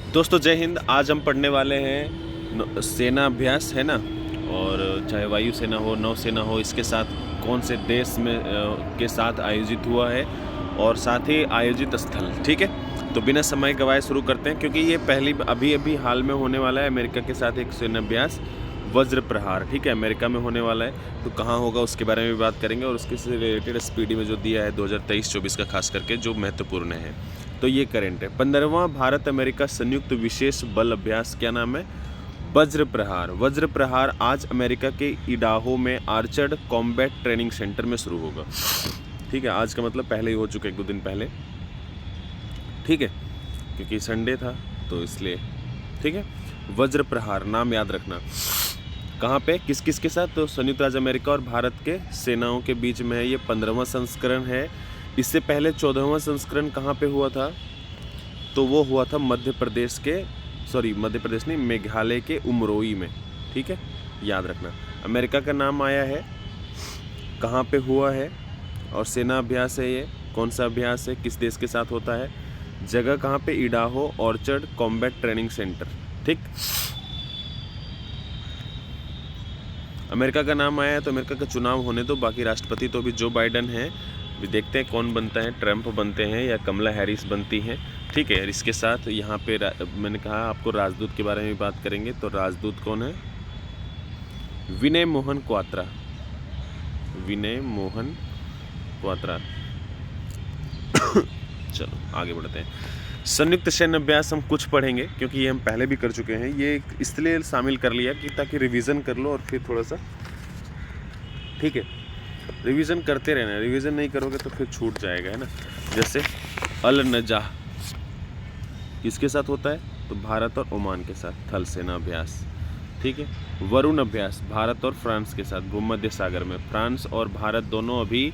दोस्तों जय हिंद। आज हम पढ़ने वाले हैं सेना अभ्यास, है ना। और चाहे वायु सेना हो, नौसेना हो, इसके साथ कौन से देश में के साथ आयोजित हुआ है और साथ ही आयोजित स्थल। ठीक है, तो बिना समय गवाए शुरू करते हैं, क्योंकि ये अभी हाल में होने वाला है अमेरिका के साथ एक सेना अभ्यास वज्र प्रहार। ठीक है, अमेरिका में होने वाला है, तो कहाँ होगा उसके बारे में भी बात करेंगे और उसके से रिलेटेड स्पीडी में जो दिया है 2023-24 का खास करके जो महत्वपूर्ण है। तो ये करेंट है। 15वां भारत अमेरिका संयुक्त विशेष बल अभ्यास, क्या नाम है? वज्र प्रहार। वज्र प्रहार आज अमेरिका के इडाहो में आर्चर्ड कॉम्बैट ट्रेनिंग सेंटर में शुरू होगा। ठीक है, आज का मतलब पहले ही हो चुका है, 1-2 दिन पहले। ठीक है, क्योंकि संडे था तो इसलिए। ठीक है, वज्र प्रहार नाम याद रखना। कहाँ पे, किस किस के साथ? तो संयुक्त राज्य अमेरिका और भारत के सेनाओं के बीच में है। ये 15वां संस्करण है। इससे पहले 14वां संस्करण कहाँ पे हुआ था? तो वो हुआ था मध्य प्रदेश नहीं, मेघालय के उमरोई में। ठीक है, याद रखना। अमेरिका का नाम आया है, कहाँ पे हुआ है और सेना अभ्यास है। ये कौन सा अभ्यास है, किस देश के साथ होता है? जगह कहाँ पे? Idaho orchard combat training centre. ठीक, अमेरिका का नाम आया है तो अमेरिका का चुनाव होने दो। बाकी राष्ट्रपति तो अभी जो बाइडन है, भी देखते हैं कौन बनता है, ट्रंप बनते हैं या कमला हैरिस बनती हैं। ठीक है, इसके साथ यहाँ पे मैंने कहा आपको राजदूत के बारे में भी बात करेंगे। तो राजदूत कौन है? विनय मोहन क्वात्रा। विनय मोहन क्वात्रा। चलो आगे बढ़ते हैं। संयुक्त सैन्य अभ्यास हम कुछ पढ़ेंगे, क्योंकि ये हम पहले भी कर चुके हैं। ये इसलिए शामिल कर लिया कि ताकि रिवीजन कर लो और फिर थोड़ा सा। ठीक है, रिवीजन करते रहना। रिवीजन नहीं करोगे तो फिर छूट जाएगा, है ना। जैसे अल नजाह किसके साथ होता है? तो भारत और ओमान के साथ थल सेना अभ्यास। ठीक है, वरुण अभ्यास भारत और फ्रांस के साथ भूमध्य सागर में। फ्रांस और भारत दोनों अभी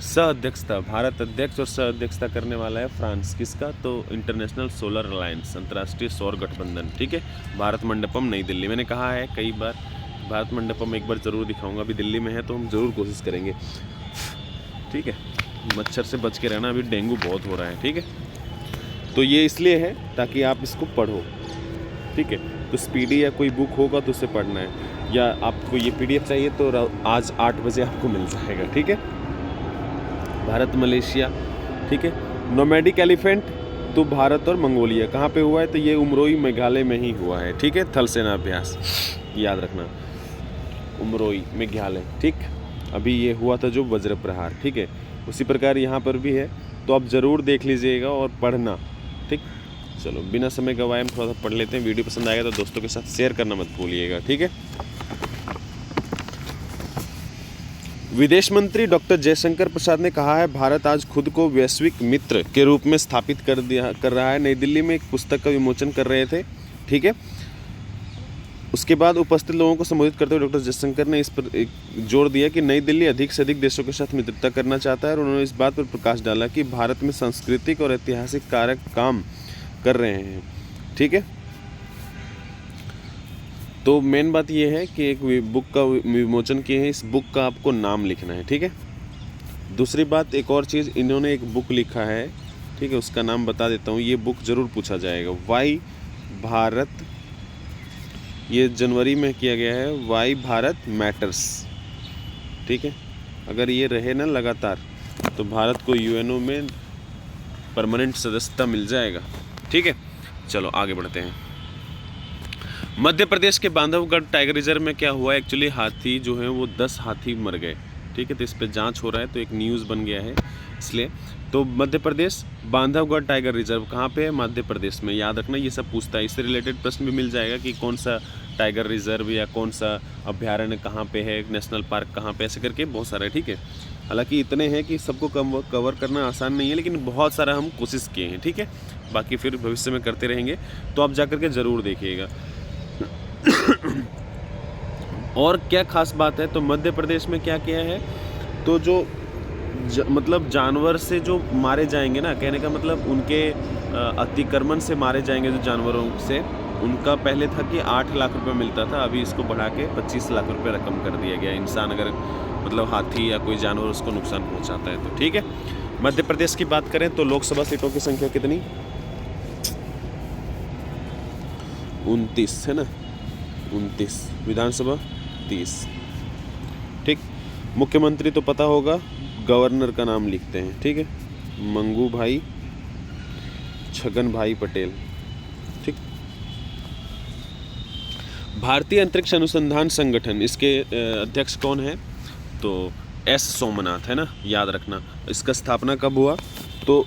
सह अध्यक्षता, भारत अध्यक्ष और सह अध्यक्षता करने वाला है फ्रांस। किसका? तो इंटरनेशनल सोलर अलायंस, अंतर्राष्ट्रीय सौर गठबंधन। ठीक है, भारत मंडपम नई दिल्ली। मैंने कहा है कई बार, भारत मंडपम एक बार ज़रूर दिखाऊंगा। अभी दिल्ली में है तो हम ज़रूर कोशिश करेंगे। ठीक है, मच्छर से बच के रहना, अभी डेंगू बहुत हो रहा है। ठीक है, तो ये इसलिए है ताकि आप इसको पढ़ो। ठीक है, तो स्पीडी या कोई बुक होगा तो उसे पढ़ना है, या आपको ये PDF चाहिए तो आज 8 बजे आपको मिल जाएगा। ठीक है, भारत मलेशिया। ठीक है, नोमैडिक एलिफेंट तो भारत और मंगोलिया। कहाँ पे हुआ है? तो ये उमरोई मेघालय में ही हुआ है। ठीक है, थल सेना अभ्यास याद रखना, उमरोई मेघालय। ठीक, अभी ये हुआ था जो वज्र प्रहार। ठीक है, उसी प्रकार यहाँ पर भी है, तो आप ज़रूर देख लीजिएगा और पढ़ना। ठीक, चलो बिना समय गवाए हम थोड़ा सा पढ़ लेते हैं। वीडियो पसंद आएगा तो दोस्तों के साथ शेयर करना मत भूलिएगा। ठीक है, विदेश मंत्री डॉक्टर जयशंकर प्रसाद ने कहा है, भारत आज खुद को वैश्विक मित्र के रूप में स्थापित कर रहा है। नई दिल्ली में एक पुस्तक का विमोचन कर रहे थे। ठीक है, उसके बाद उपस्थित लोगों को संबोधित करते हुए डॉक्टर जयशंकर ने इस पर जोर दिया कि नई दिल्ली अधिक से अधिक देशों के साथ मित्रता करना चाहता है, और उन्होंने इस बात पर प्रकाश डाला कि भारत में सांस्कृतिक और ऐतिहासिक कारक काम कर रहे हैं। ठीक है, तो मेन बात यह है कि एक बुक का विमोचन किए हैं, इस बुक का आपको नाम लिखना है। ठीक है, दूसरी बात, एक और चीज़, इन्होंने एक बुक लिखा है। ठीक है, उसका नाम बता देता हूँ, ये बुक ज़रूर पूछा जाएगा। वाई भारत, ये जनवरी में किया गया है। Why Bharat matters. ठीक है, अगर ये रहे ना लगातार तो भारत को UNO में परमानेंट सदस्यता मिल जाएगा। ठीक है, चलो आगे बढ़ते हैं। मध्य प्रदेश के बांधवगढ़ टाइगर रिजर्व में क्या हुआ? एक्चुअली हाथी जो है वो 10 हाथी मर गए। ठीक है, तो इस पर जांच हो रहा है, तो एक न्यूज़ बन गया है इसलिए। तो मध्य प्रदेश बांधवगढ़ टाइगर रिजर्व कहाँ पे है? मध्य प्रदेश में। याद रखना, ये सब पूछता है। इससे रिलेटेड प्रश्न भी मिल जाएगा कि कौन सा टाइगर रिजर्व या कौन सा अभ्यारण्य कहाँ पे है, नेशनल पार्क कहाँ पे, ऐसे करके बहुत सारा है। ठीक है, हालांकि इतने हैं कि सबको कवर करना आसान नहीं है, लेकिन बहुत सारा हम कोशिश किए हैं। ठीक है, बाकी फिर भविष्य में करते रहेंगे, तो आप जा करके ज़रूर देखिएगा। और क्या खास बात है? तो मध्य प्रदेश में क्या किया है, तो जो मतलब जानवर से जो मारे जाएंगे ना, कहने का मतलब उनके अतिक्रमण से मारे जाएंगे जो जानवरों से, उनका पहले था कि 8 लाख रुपए मिलता था, अभी इसको बढ़ा के 25 लाख रुपए रकम कर दिया गया। इंसान अगर मतलब हाथी या कोई जानवर उसको नुकसान पहुंचाता है तो। ठीक है, मध्य प्रदेश की बात करें तो लोकसभा सीटों की संख्या कितनी? 29 है ना, 29, विधानसभा 30। ठीक, मुख्यमंत्री तो पता होगा, गवर्नर का नाम लिखते हैं, ठीक है, मंगू भाई छगन भाई पटेल। ठीक, भारतीय अंतरिक्ष अनुसंधान संगठन, इसके अध्यक्ष कौन है? तो एस सोमनाथ है ना, याद रखना। इसका स्थापना कब हुआ? तो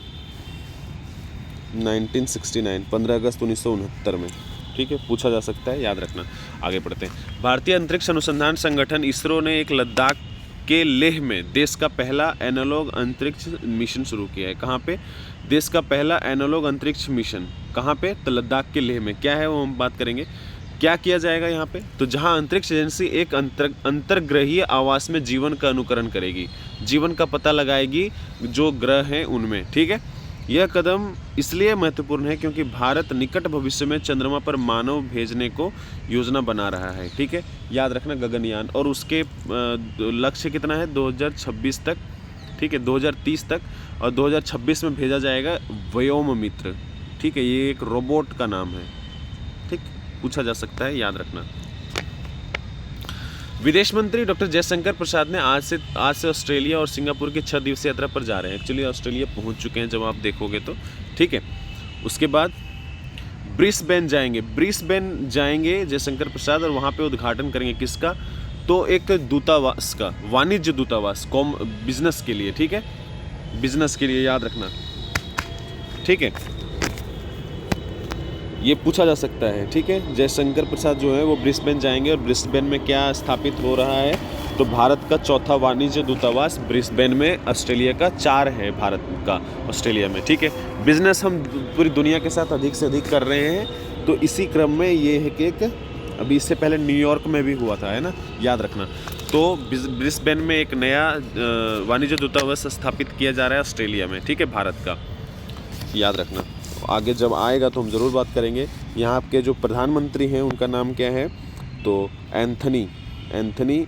1969, 15 अगस्त 1969 में। ठीक है, पूछा जा सकता है, याद रखना। आगे बढ़ते हैं। भारतीय अंतरिक्ष अनुसंधान संगठन इसरो ने एक लद्दाख के लेह में देश का पहला एनालॉग अंतरिक्ष मिशन शुरू किया है। कहाँ पे? देश का पहला एनालॉग अंतरिक्ष मिशन कहाँ पे? तो लद्दाख के लेह में। क्या है वो हम बात करेंगे। क्या किया जाएगा यहाँ पे? तो जहाँ अंतरिक्ष एजेंसी एक अंतर्ग्रहीय आवास में जीवन का अनुकरण करेगी, जीवन का पता लगाएगी जो ग्रह हैं उनमें। ठीक है, यह कदम इसलिए महत्वपूर्ण है क्योंकि भारत निकट भविष्य में चंद्रमा पर मानव भेजने को योजना बना रहा है। ठीक है, याद रखना, गगनयान। और उसके लक्ष्य कितना है? 2026 तक। ठीक है, 2030 तक, और 2026 में भेजा जाएगा व्योममित्र। ठीक है, ये एक रोबोट का नाम है। ठीक, पूछा जा सकता है, याद रखना। विदेश मंत्री डॉक्टर जयशंकर प्रसाद ने आज से ऑस्ट्रेलिया और सिंगापुर की 6 दिवसीय यात्रा पर जा रहे हैं। एक्चुअली ऑस्ट्रेलिया पहुंच चुके हैं जब आप देखोगे तो। ठीक है, उसके बाद ब्रिस्बेन जाएंगे जयशंकर प्रसाद, और वहाँ पे उद्घाटन करेंगे किसका? तो एक दूतावास का, वाणिज्य दूतावास, बिजनेस के लिए। ठीक है, बिजनेस के लिए, याद रखना। ठीक है, ये पूछा जा सकता है। ठीक है, जयशंकर प्रसाद जो है वो ब्रिस्बेन जाएंगे, और ब्रिस्बेन में क्या स्थापित हो रहा है? तो भारत का चौथा वाणिज्य दूतावास ब्रिस्बेन में। ऑस्ट्रेलिया का 4 है भारत का ऑस्ट्रेलिया में। ठीक है, बिजनेस हम पूरी दुनिया के साथ अधिक से अधिक कर रहे हैं, तो इसी क्रम में ये है कि एक अभी इससे पहले न्यूयॉर्क में भी हुआ था, है ना, याद रखना। तो ब्रिस्बेन में एक नया वाणिज्य दूतावास स्थापित किया जा रहा है ऑस्ट्रेलिया में। ठीक है, भारत का, याद रखना। आगे जब आएगा तो हम ज़रूर बात करेंगे। यहाँ के जो प्रधानमंत्री हैं उनका नाम क्या है? तो एंथनी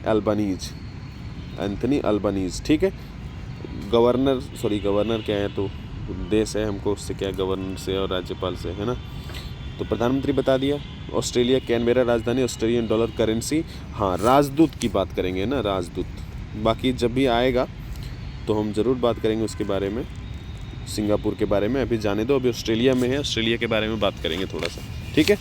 अल्बानीज। ठीक है, गवर्नर क्या है? तो देश है, हमको उससे क्या, गवर्नर से और राज्यपाल से, है ना। तो प्रधानमंत्री बता दिया। ऑस्ट्रेलिया कैनबेरा राजधानी, ऑस्ट्रेलियन डॉलर करेंसी। हाँ, राजदूत की बात करेंगे ना, राजदूत। बाकी जब भी आएगा तो हम ज़रूर बात करेंगे उसके बारे में, सिंगापुर के बारे में। अभी जाने दो, अभी ऑस्ट्रेलिया में है, ऑस्ट्रेलिया के बारे में बात करेंगे थोड़ा सा। ठीक है,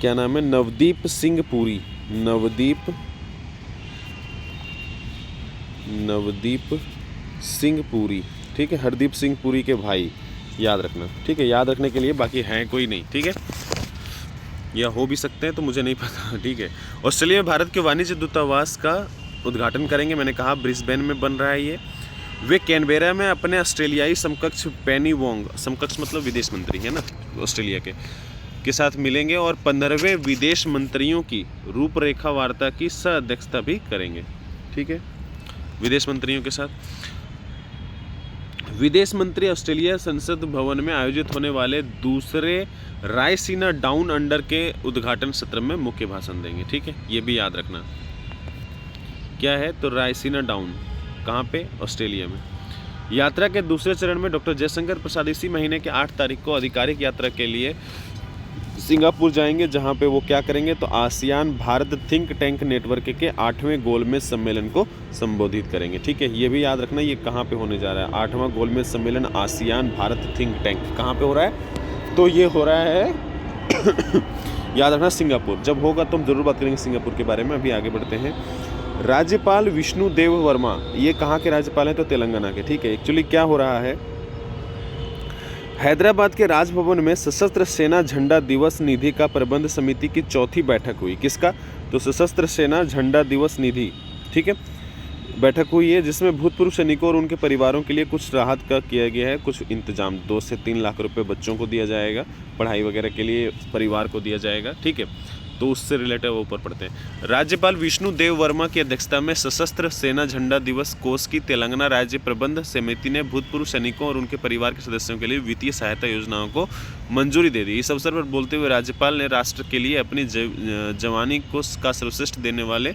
क्या नाम है? नवदीप सिंह पुरी। ठीक है, हरदीप सिंह पुरी के भाई, याद रखना। ठीक है, याद रखने के लिए, बाकी हैं कोई नहीं। ठीक है, या हो भी सकते हैं, तो मुझे नहीं पता। ठीक है, ऑस्ट्रेलिया में भारत के वाणिज्य दूतावास का उद्घाटन करेंगे। मैंने कहा ब्रिस्बेन में बन रहा है ये। वे कैनबेरा में अपने ऑस्ट्रेलियाई समकक्ष पेनी वोंग, समकक्ष मतलब विदेश मंत्री है ना ऑस्ट्रेलिया के साथ मिलेंगे, और 15वें विदेश मंत्रियों की रूपरेखा वार्ता की सह-अध्यक्षता भी करेंगे। ठीक है, विदेश मंत्रियों के साथ। विदेश मंत्री ऑस्ट्रेलिया संसद भवन में आयोजित होने वाले दूसरे रायसीना डाउन अंडर के उद्घाटन सत्र में मुख्य भाषण देंगे। ठीक है, ये भी याद रखना। क्या है? तो रायसीना डाउन, कहाँ पे? ऑस्ट्रेलिया में। यात्रा के दूसरे चरण में डॉक्टर जयशंकर प्रसाद इसी महीने के 8 तारीख को आधिकारिक यात्रा के लिए सिंगापुर जाएंगे, जहाँ पे वो क्या करेंगे? तो ASEAN Bharat think tank network के 8वें गोलमेज सम्मेलन को संबोधित करेंगे। ठीक है, ये भी याद रखना, ये कहाँ पे होने जा रहा है? 8वां गोलमेज सम्मेलन आसियान भारत थिंक टैंक कहाँ पे हो रहा है? तो ये हो रहा है याद रखना, सिंगापुर। जब होगा तो हम जरूर बात करेंगे सिंगापुर के बारे में। अभी आगे बढ़ते हैं। राज्यपाल विष्णु देव वर्मा, ये कहाँ के राज्यपाल हैं? तो तेलंगाना के। ठीक है, एक्चुअली क्या हो रहा है? हैदराबाद के राजभवन में सशस्त्र सेना झंडा दिवस निधि का प्रबंध समिति की 4थी बैठक हुई। किसका? तो सशस्त्र सेना झंडा दिवस निधि। ठीक है, बैठक हुई है, जिसमें भूतपूर्व सैनिकों और उनके परिवारों के लिए कुछ राहत का किया गया है, कुछ इंतजाम। 2 से 3 लाख रुपए बच्चों को दिया जाएगा, पढ़ाई वगैरह के लिए परिवार को दिया जाएगा। ठीक है, तो उससे रिलेटेड वो ऊपर पढ़ते हैं। राज्यपाल विष्णु देव वर्मा की अध्यक्षता में सशस्त्र सेना झंडा दिवस कोष की तेलंगाना राज्य प्रबंध समिति ने भूतपूर्व सैनिकों और उनके परिवार के सदस्यों के लिए वित्तीय सहायता योजनाओं को मंजूरी दे दी। इस अवसर पर बोलते हुए राज्यपाल ने राष्ट्र के लिए अपनी जवानी को का सर्वश्रेष्ठ देने वाले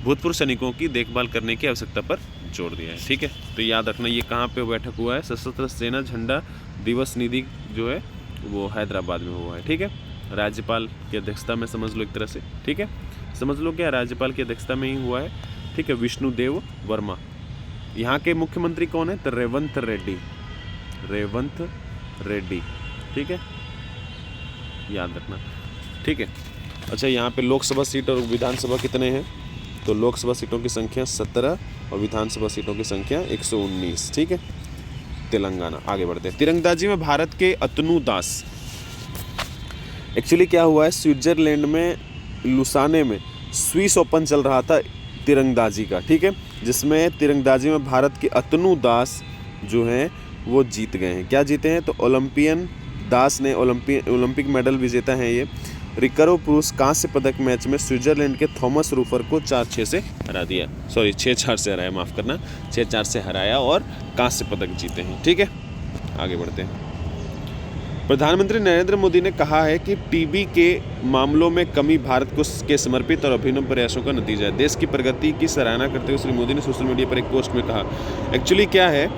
भूतपूर्व सैनिकों की देखभाल करने की आवश्यकता पर जोड़ दिया है। ठीक है, तो याद रखना ये कहाँ पे बैठक हुआ है, सशस्त्र सेना झंडा दिवस निधि जो है वो हैदराबाद में हुआ है। ठीक है, राज्यपाल की अध्यक्षता में समझ लो एक तरह से। ठीक है, समझ लो क्या राज्यपाल की अध्यक्षता में ही हुआ है। ठीक है, विष्णुदेव वर्मा। यहाँ के मुख्यमंत्री कौन है, तो रेवंत रेड्डी, रेवंत रेड्डी। ठीक है, याद रखना। ठीक है, अच्छा यहाँ पे लोकसभा सीट और विधानसभा कितने हैं, तो लोकसभा सीटों की संख्या 17 और विधानसभा सीटों की संख्या 119। ठीक है, तेलंगाना। आगे बढ़ते हैं। तीरंदाजी में भारत के अतनु दास। एक्चुअली क्या हुआ है, स्विट्जरलैंड में लुसाने में स्विस ओपन चल रहा था तीरंदाजी का। ठीक है, जिसमें तीरंदाजी में भारत के अतनु दास जो हैं वो जीत गए हैं। क्या जीते हैं, तो ओलंपियन दास ने ओलंपिक मेडल विजेता हैं ये। रिकर्व पुरुष कांस्य पदक मैच में स्विट्जरलैंड के थॉमस रूफर को 4-6 से हरा दिया, सॉरी 6-4 से हराया, माफ़ करना, 6-4 से हराया और कांस्य पदक जीते हैं। ठीक है, आगे बढ़ते हैं। प्रधानमंत्री नरेंद्र मोदी ने कहा है कि टीबी के मामलों में कमी भारत को के समर्पित और अभिनव प्रयासों का नतीजा है। देश की प्रगति की सराहना करते हुए श्री मोदी ने सोशल मीडिया पर एक पोस्ट में कहा, एक्चुअली क्या है,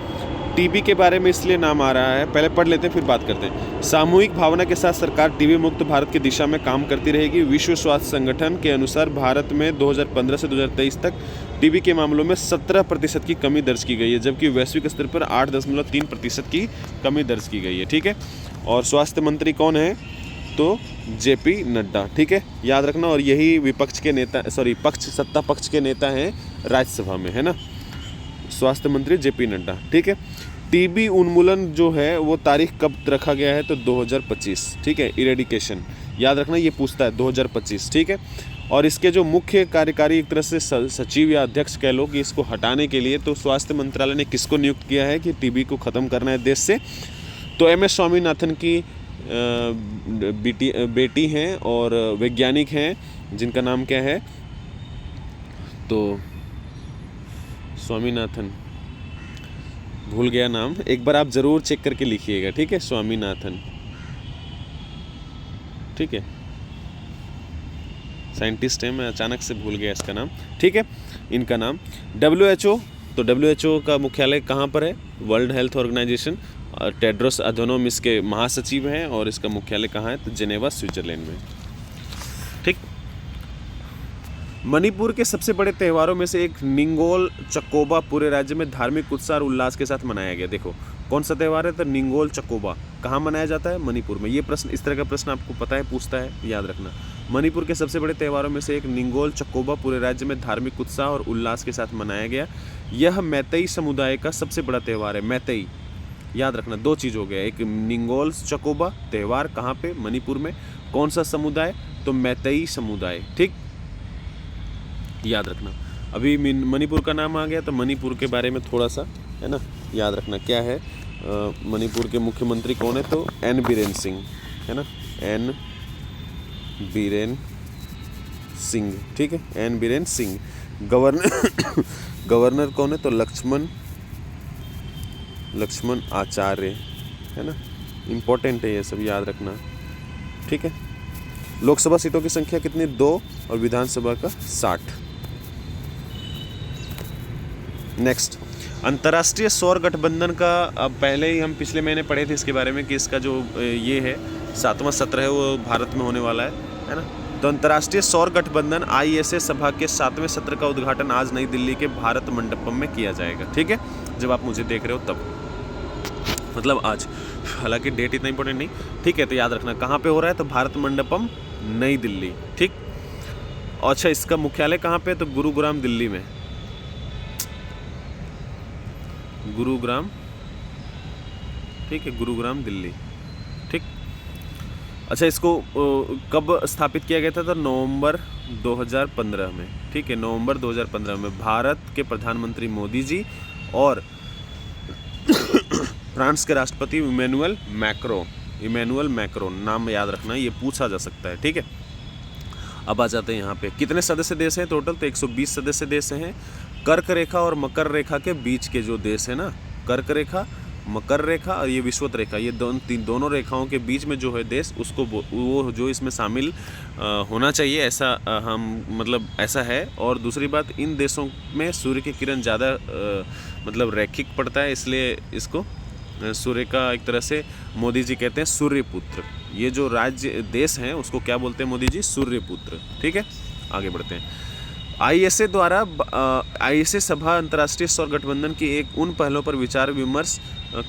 टीबी के बारे में इसलिए नाम आ रहा है, पहले पढ़ लेते हैं फिर बात करते हैं। सामूहिक भावना के साथ सरकार टीबी मुक्त भारत की दिशा में काम करती रहेगी। विश्व स्वास्थ्य संगठन के अनुसार भारत में 2015 से 2023 तक टीबी के मामलों में 17% की कमी दर्ज की गई है, जबकि वैश्विक स्तर पर 8.3% की कमी दर्ज की गई है। ठीक है, और स्वास्थ्य मंत्री कौन है, तो जेपी नड्डा। ठीक है, याद रखना। और यही विपक्ष के नेता, सॉरी सत्ता पक्ष के नेता हैं राज्यसभा में, है ना, स्वास्थ्य मंत्री जेपी नड्डा। ठीक है, टीबी उन्मूलन जो है वो तारीख कब रखा गया है, तो 2025। ठीक है, इरेडिकेशन याद रखना, ये पूछता है 2025। ठीक है, और इसके जो मुख्य कार्यकारी एक तरह से सचिव या अध्यक्ष कह लो कि इसको हटाने के लिए, तो स्वास्थ्य मंत्रालय ने किसको नियुक्त किया है कि टीबी को ख़त्म करना है देश से, तो MS स्वामीनाथन की बेटी हैं और वैज्ञानिक हैं जिनका नाम क्या है, तो स्वामीनाथन, भूल गया नाम, एक बार आप ज़रूर चेक करके लिखिएगा। ठीक है, स्वामीनाथन। ठीक है, साइंटिस्ट है, मैं अचानक से भूल गया इसका नाम। ठीक है, इनका नाम WHO, तो WHO का मुख्यालय कहाँ पर है, वर्ल्ड हेल्थ ऑर्गेनाइजेशन, और टेड्रोस अधनोम इसके महासचिव हैं और इसका मुख्यालय कहाँ है, तो जेनेवा स्विट्जरलैंड में। ठीक, मणिपुर के सबसे बड़े त्योहारों में से एक निंगोल चकोबा पूरे राज्य में धार्मिक उत्साह और उल्लास के साथ मनाया गया। देखो कौन सा त्यौहार है, तो निंगोल चकोबा कहाँ मनाया जाता है, मणिपुर में। ये प्रश्न, इस तरह का प्रश्न आपको पता है, पूछता है, याद रखना। मणिपुर के सबसे बड़े त्योहारों में से एक निंगोल चकोबा पूरे राज्य में धार्मिक उत्साह और उल्लास के साथ मनाया गया। यह मैतेई समुदाय का सबसे बड़ा त्यौहार है। मैतेई, याद रखना, दो चीज़ हो गया, एक निंगोल चकोबा त्यौहार कहाँ पे, मणिपुर में, कौन सा समुदाय, तो मैतेई समुदाय। ठीक, याद रखना। अभी मणिपुर का नाम आ गया तो मणिपुर के बारे में थोड़ा सा, है ना, याद रखना क्या है। मणिपुर के मुख्यमंत्री कौन है, तो N बीरेन सिंह, है ना, N बीरेन सिंह। ठीक है, N बीरेन सिंह। गवर्नर कौन है, तो लक्ष्मण आचार्य, है ना, इम्पोर्टेंट है ये सब, याद रखना। ठीक है, लोकसभा सीटों की संख्या कितनी, 2 और विधानसभा का 60। नेक्स्ट, अंतर्राष्ट्रीय सौर गठबंधन का, अब पहले ही हम पिछले महीने पढ़े थे इसके बारे में कि इसका जो ये है 7वां सत्र है वो भारत में होने वाला है ना। तो अंतर्राष्ट्रीय सौर गठबंधन ISA सभा के 7वें सत्र का उद्घाटन आज नई दिल्ली के भारत मंडपम में किया जाएगा। ठीक है, जब आप मुझे देख रहे हो तब, मतलब आज, हालांकि डेट इतना इंपॉर्टेंट नहीं। ठीक है, तो याद रखना कहाँ पे हो रहा है, तो भारत मंडपम नई दिल्ली। ठीक, अच्छा इसका मुख्यालय कहाँ पे, तो गुरुग्राम दिल्ली में, गुरुग्राम। ठीक है, गुरुग्राम दिल्ली। ठीक, अच्छा इसको कब स्थापित किया गया था, तो नवंबर 2015 में। ठीक है, नवंबर 2015 में भारत के प्रधानमंत्री मोदी जी और फ्रांस के राष्ट्रपति इमैनुअल मैक्रोन, नाम याद रखना, ये पूछा जा सकता है। ठीक है, अब आ जाते हैं यहाँ पे कितने सदस्य देश हैं टोटल, तो 120 सदस्य देश हैं। कर्क रेखा और मकर रेखा के बीच के जो देश है ना, कर्क रेखा मकर रेखा और ये विषुवत रेखा, ये दोनों रेखाओं के बीच में जो है देश, उसको वो जो इसमें शामिल होना चाहिए, ऐसा हम मतलब ऐसा है। और दूसरी बात, इन देशों में सूर्य की किरण ज़्यादा मतलब रैखिक पड़ता है, इसलिए इसको सूर्य का एक तरह से मोदी जी कहते हैं सूर्यपुत्र। ये जो राज्य देश हैं उसको क्या बोलते हैं मोदी जी? सूर्यपुत्र। ठीक है, आगे बढ़ते हैं। आईएसए द्वारा आईएसए सभा अंतर्राष्ट्रीय सौर गठबंधन की एक उन पहलों पर विचार विमर्श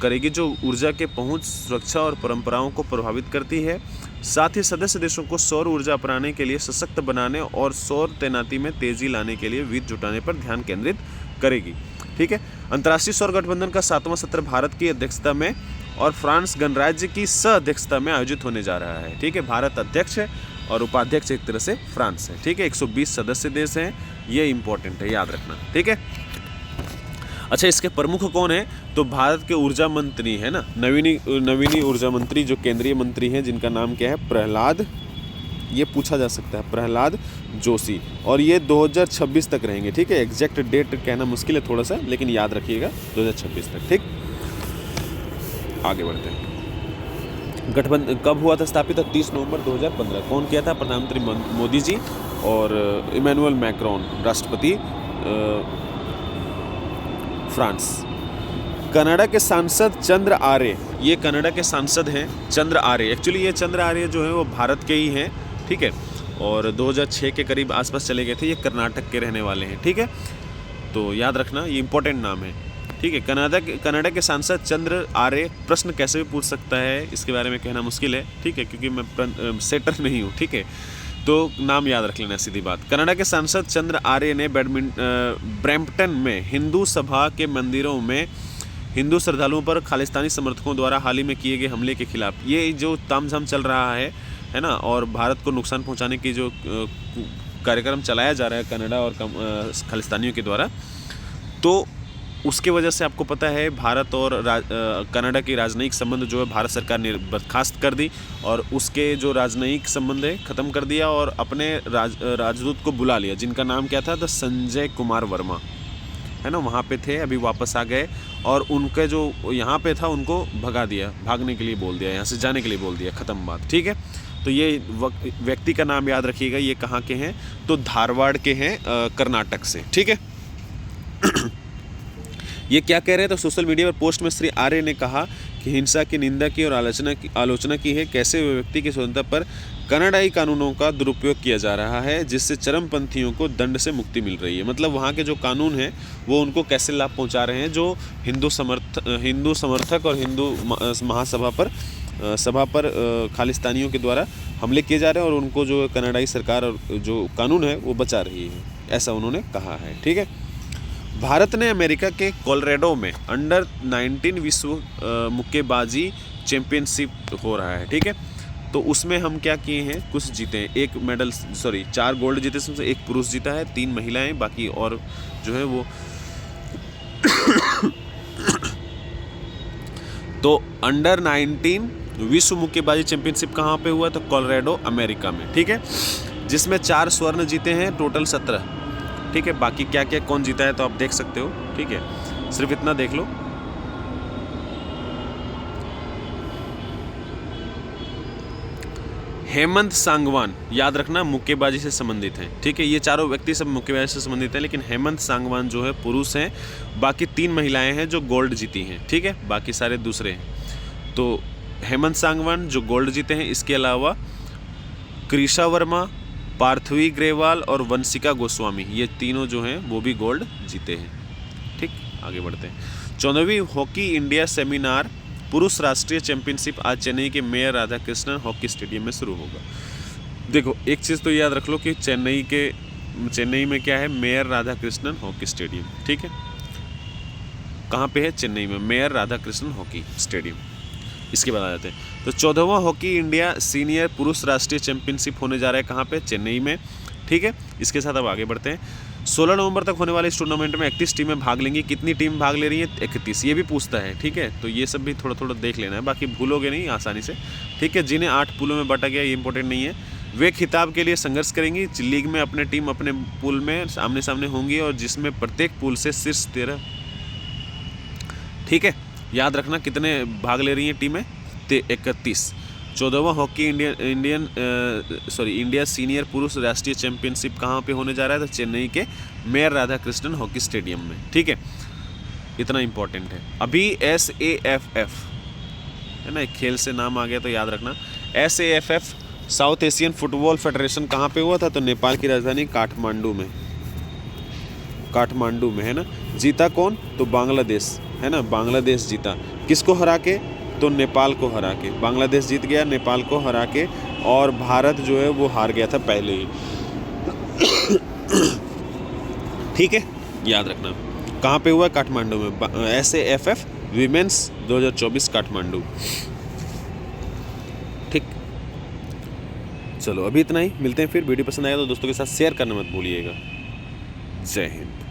करेगी जो ऊर्जा के पहुंच, सुरक्षा और परंपराओं को प्रभावित करती है। साथ ही सदस्य देशों को सौर ऊर्जा अपनाने के लिए सशक्त बनाने और सौर तैनाती में तेजी लाने के लिए वित्त जुटाने पर ध्यान केंद्रित करेगी। ठीक है, अंतर्राष्ट्रीय सौर गठबंधन का 7वां सत्र भारत की अध्यक्षता में और फ्रांस गणराज्य की सह अध्यक्षता में आयोजित होने जा रहा है। ठीक है, भारत अध्यक्ष है और उपाध्यक्ष एक तरह से फ्रांस है। ठीक है, 120 सदस्य देश हैं, ये इंपॉर्टेंट है, याद रखना। ठीक है, अच्छा, इसके प्रमुख कौन है? तो भारत के ऊर्जा मंत्री है ना, नवीनी ऊर्जा मंत्री, जो केंद्रीय मंत्री हैं, जिनका नाम क्या है? प्रहलाद, ये पूछा जा सकता है, प्रहलाद जोशी। और ये 2026 तक रहेंगे। ठीक है, एग्जैक्ट डेट कहना मुश्किल है थोड़ा सा, लेकिन याद रखिएगा 2026 तक। ठीक, आगे बढ़ते हैं। गठबंधन कब हुआ था स्थापित? 30 नवंबर 2015। कौन किया था? प्रधानमंत्री मोदी जी और इमैनुअल मैक्रोन, राष्ट्रपति फ्रांस। कनाडा के सांसद चंद्र आर्य, ये कनाडा के सांसद हैं चंद्र आर्य। एक्चुअली ये चंद्र आर्य जो है वो भारत के ही हैं। ठीक है, और 2006 के करीब आसपास चले गए थे। ये कर्नाटक के रहने वाले हैं। ठीक है, तो याद रखना, ये इंपॉर्टेंट नाम है। ठीक है, कनाडा के सांसद चंद्र आर्य। प्रश्न कैसे भी पूछ सकता है, इसके बारे में कहना मुश्किल है। ठीक है, क्योंकि मैं सेटर नहीं हूँ। ठीक है, तो नाम याद रख लेना, सीधी बात। कनाडा के सांसद चंद्र आर्य ने ब्रैम्पटन में हिंदू सभा के मंदिरों में हिंदू श्रद्धालुओं पर खालिस्तानी समर्थकों द्वारा हाल ही में किए गए हमले के खिलाफ, ये जो तामझाम चल रहा है ना, और भारत को नुकसान पहुंचाने की जो कार्यक्रम चलाया जा रहा है कनाडा और खालिस्तानियों के द्वारा, तो उसके वजह से आपको पता है भारत और कनाडा की राजनयिक संबंध जो है भारत सरकार ने बर्खास्त कर दी, और उसके जो राजनयिक संबंध है ख़त्म कर दिया, और अपने राजदूत को बुला लिया, जिनका नाम क्या था? तो संजय कुमार वर्मा, है ना, वहाँ पे थे, अभी वापस आ गए। और उनके जो यहाँ पे था उनको भगा दिया, भागने के लिए बोल दिया, यहाँ से जाने के लिए बोल दिया, ख़त्म बात। ठीक है, तो ये व्यक्ति का नाम याद रखिएगा। ये कहाँ के हैं? तो धारवाड़ के हैं, कर्नाटक से। ठीक है, ये क्या कह रहे हैं? तो सोशल मीडिया पर पोस्ट में श्री आर्य ने कहा कि हिंसा की निंदा की और आलोचना की है, कैसे व्यक्ति की स्वतंत्रता पर कनाडाई कानूनों का दुरुपयोग किया जा रहा है, जिससे चरमपंथियों को दंड से मुक्ति मिल रही है। मतलब वहाँ के जो कानून हैं वो उनको कैसे लाभ पहुँचा रहे हैं, जो हिंदू समर्थक और हिंदू महासभा पर खालिस्तानियों के द्वारा हमले किए जा रहे हैं, और उनको जो कनाडाई सरकार और जो कानून है वो बचा रही है, ऐसा उन्होंने कहा है। ठीक है, भारत ने अमेरिका के कोलोराडो में अंडर 19 विश्व मुक्केबाजी चैंपियनशिप हो रहा है। ठीक है, तो उसमें हम क्या किए हैं? कुछ जीते हैं, 4 गोल्ड जीते, उसमें से 1 पुरुष जीता है, 3 महिलाएं, बाकी और जो है वो तो अंडर 19 विश्व मुक्केबाजी चैंपियनशिप कहाँ पे हुआ? तो कोलोराडो, अमेरिका में। ठीक है, जिसमें 4 स्वर्ण जीते हैं, टोटल 17। ठीक है, बाकी क्या क्या कौन जीता है तो आप देख सकते हो। ठीक है, सिर्फ इतना देख लो। हेमंत सांगवान, याद रखना, मुक्केबाजी से संबंधित हैं। ठीक है, ये चारों व्यक्ति सब मुक्केबाजी से संबंधित हैं, लेकिन हेमंत सांगवान जो है पुरुष हैं, बाकी 3 महिलाएं हैं जो गोल्ड जीती हैं। ठीक है, बाकी सारे दूसरे हैं। तो हेमंत सांगवान जो गोल्ड जीते हैं, इसके अलावा कृषा वर्मा, पार्थवी ग्रेवाल और वंशिका गोस्वामी, ये तीनों जो हैं वो भी गोल्ड जीते हैं। ठीक, आगे बढ़ते हैं। 14वीं हॉकी इंडिया सेमिनार पुरुष राष्ट्रीय चैंपियनशिप आज चेन्नई के मेयर राधाकृष्णन हॉकी स्टेडियम में शुरू होगा। देखो, एक चीज़ तो याद रख लो कि चेन्नई में क्या है? Mayor Radhakrishnan hockey stadium. ठीक है, कहाँ पे है? चेन्नई में मेयर राधाकृष्णन हॉकी स्टेडियम। इसके बाद आ जाते हैं, तो 14वां हॉकी इंडिया सीनियर पुरुष राष्ट्रीय चैंपियनशिप होने जा रहा है, कहाँ पे? चेन्नई में। ठीक है, इसके साथ अब आगे बढ़ते हैं। 16 नवंबर तक होने वाले इस टूर्नामेंट में 31 टीमें भाग लेंगी। कितनी टीम भाग ले रही है? 31, ये भी पूछता है। ठीक है, तो ये सब भी थोड़ा थोड़ा देख लेना है, बाकी भूलोगे नहीं आसानी से। ठीक है, जिन्हें 8 पूलों में बांटा गया, ये इंपॉर्टेंट नहीं है। वे खिताब के लिए संघर्ष करेंगी। लीग में अपने टीम अपने पूल में आमने सामने होंगी, और जिसमें प्रत्येक पूल से शीर्ष 13। ठीक है, याद रखना कितने भाग ले रही हैं टीमें, 31। 14वां हॉकी इंडिया सीनियर पुरुष राष्ट्रीय चैंपियनशिप कहाँ पे होने जा रहा है? तो चेन्नई के मेयर राधाकृष्णन हॉकी स्टेडियम में। ठीक है, इतना इम्पोर्टेंट है। अभी SAFF है ना, एक खेल से नाम आ गया तो याद रखना। SAFF south Asian football federation कहाँ पे हुआ था? तो नेपाल की राजधानी काठमांडू में, काठमांडू में है ना। जीता कौन? तो बांग्लादेश है ना, बांग्लादेश जीता। किसको हरा के? तो नेपाल को हरा के। बांग्लादेश जीत गया नेपाल को हरा के, और भारत जो है वो हार गया था पहले ही। ठीक है, याद रखना कहाँ पे हुआ? काठमांडू में। SAFF women's 2024 Kathmandu. ठीक, चलो अभी इतना ही, मिलते हैं फिर। वीडियो पसंद आएगा तो दोस्तों के साथ शेयर करना मत भूलिएगा। जय हिंद।